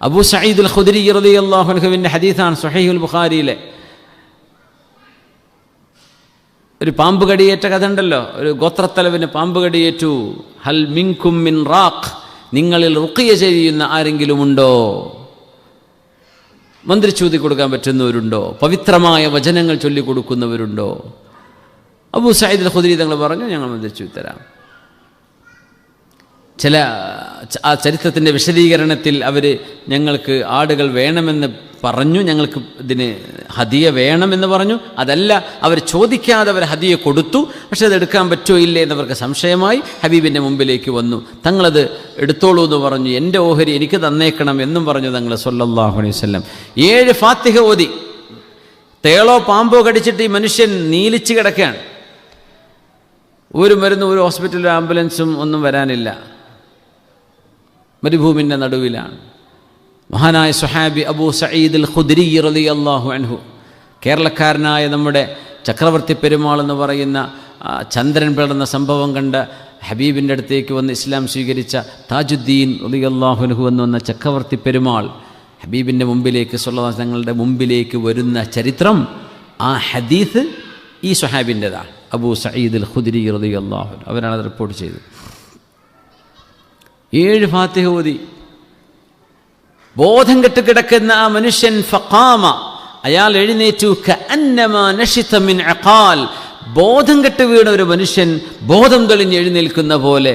അബൂ സഈദ് അൽ ഖുദരി റളിയല്ലാഹു അൻഹുവിൻ്റെ ഹദീസാണ് സ്വഹീഹുൽ ബുഖാരിയിലെ. ഒരു പാമ്പ് കടിയേറ്റ കഥ ഉണ്ടല്ലോ. ഒരു ഗോത്രത്തലവിന് പാമ്പ് കടിയേറ്റു. ഹൽ മിൻകും മിൻ റാഖ്, നിങ്ങളിൽ റുഖിയ ചെയ്യുന്ന ആരെങ്കിലും ഉണ്ടോ? മന്ത്രിച്ചൂതി കൊടുക്കാൻ പറ്റുന്നവരുണ്ടോ? പവിത്രമായ വചനങ്ങൾ ചൊല്ലിക്കൊടുക്കുന്നവരുണ്ടോ? അബൂ സഈദ് അൽ ഖുദരി തങ്ങൾ പറഞ്ഞു, ഞങ്ങൾ മന്ത്രിച്ചൂതി തരാം. ആ ചരിത്രത്തിൻ്റെ വിശദീകരണത്തിൽ അവർ ഞങ്ങൾക്ക് ആടുകൾ വേണമെന്ന് പറഞ്ഞു, ഞങ്ങൾക്ക് ഇതിന് ഹദിയ വേണമെന്ന് പറഞ്ഞു. അതല്ല, അവർ ചോദിക്കാതെ അവർ ഹദിയ കൊടുത്തു. പക്ഷെ അത് എടുക്കാൻ പറ്റുമോ ഇല്ലേ എന്നവർക്ക് സംശയമായി. ഹബീബിൻ്റെ മുമ്പിലേക്ക് വന്നു. തങ്ങളത് എടുത്തോളൂ എന്ന് പറഞ്ഞു. എൻ്റെ ഓഹരി എനിക്ക് തന്നേക്കണം എന്നും പറഞ്ഞു തങ്ങൾ സ്വല്ലല്ലാഹു അലൈഹി വസല്ലം. 7 ഫാത്തിഹ ഓതി. തേളോ പാമ്പോ കടിച്ചിട്ട് ഈ മനുഷ്യൻ നീലിച്ച് കിടക്കുകയാണ്. ഒരു മരുന്നും ഒരു ഹോസ്പിറ്റലും ആംബുലൻസും ഒന്നും വരാനില്ല. മരുഭൂമിൻ്റെ നടുവിലാണ്. മഹാനായ സ്വഹാബി അബൂ സഈദ് അൽ ഖുദരി റളിയല്ലാഹു അൻഹു, കേരളക്കാരനായ നമ്മുടെ ചക്രവർത്തി പെരുമാൾ എന്ന് പറയുന്ന ചന്ദ്രൻ പിളർന്ന സംഭവം കണ്ട ഹബീബിൻ്റെ അടുത്തേക്ക് വന്ന് ഇസ്ലാം സ്വീകരിച്ച താജുദ്ദീൻ റളിയല്ലാഹു അൻഹു എന്ന് വന്ന ചക്രവർത്തി പെരുമാൾ ഹബീബിൻ്റെ മുമ്പിലേക്ക് സ്വല്ലല്ലാഹു അലൈഹി തങ്ങളുടെ മുമ്പിലേക്ക് വരുന്ന ചരിത്രം, ആ ഹദീസ് ഈ സ്വഹാബിൻ്റെതാണ്. അബൂ സഈദ് അൽ ഖുദരി റളിയല്ലാഹു അൻഹു അവരാണത് റിപ്പോർട്ട് ചെയ്തത്. 7 ഫാത്തിഹ ഓതി. ബോധം കെട്ട് കിടക്കുന്ന ആ മനുഷ്യൻ ഫഖാമ, അയാൾ എഴുന്നേറ്റു. കഅന്നമാ നശിത മിൻ അഖാൽ, ബോധം കെട്ട് വീണ ഒരു മനുഷ്യൻ ബോധം തെളിഞ്ഞ് എഴുന്നേൽക്കുന്ന പോലെ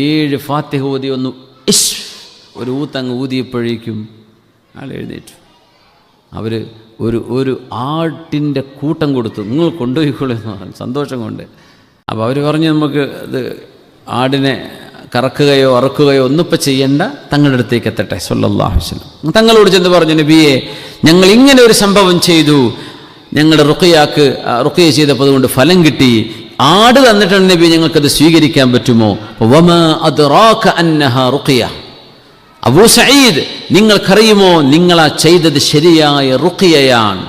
7 ഫാത്തിഹ ഓതി. ഒന്ന് ഒരു ഊത്തങ്ങ് ഊതിയപ്പോഴേക്കും അയാൾ എഴുന്നേറ്റു. അവർ ഒരു ആട്ടിൻ്റെ കൂട്ടം കൊടുത്തു. നിങ്ങൾ കൊണ്ടുപോയിക്കൊള്ളുന്നു സന്തോഷം കൊണ്ട്. അപ്പോൾ അവർ പറഞ്ഞു, നമുക്ക് ഇത് ആടിനെ കറക്കുകയോ അറക്കുകയോ ഒന്നിപ്പോൾ ചെയ്യേണ്ട, തങ്ങളുടെ അടുത്തേക്ക് എത്തട്ടെ സ്വല്ലല്ലാഹു അലൈഹി വസല്ലം. തങ്ങളോട് ചെന്ന് പറഞ്ഞു, നബിയെ, ഞങ്ങൾ ഇങ്ങനെ ഒരു സംഭവം ചെയ്തു, ഞങ്ങളുടെ റുഖിയ ചെയ്തപ്പോൾ അതുകൊണ്ട് ഫലം കിട്ടി. ആട് തന്നിട്ടാണ് നബി, ഞങ്ങൾക്കത് സ്വീകരിക്കാൻ പറ്റുമോ? വമാ അദ്റാക അന്നഹാ റുഖിയ, അബൂ സഈദ് നിങ്ങൾക്കറിയുമോ, നിങ്ങളാ ചെയ്തത് ശരിയായ റുഖിയയാണ്.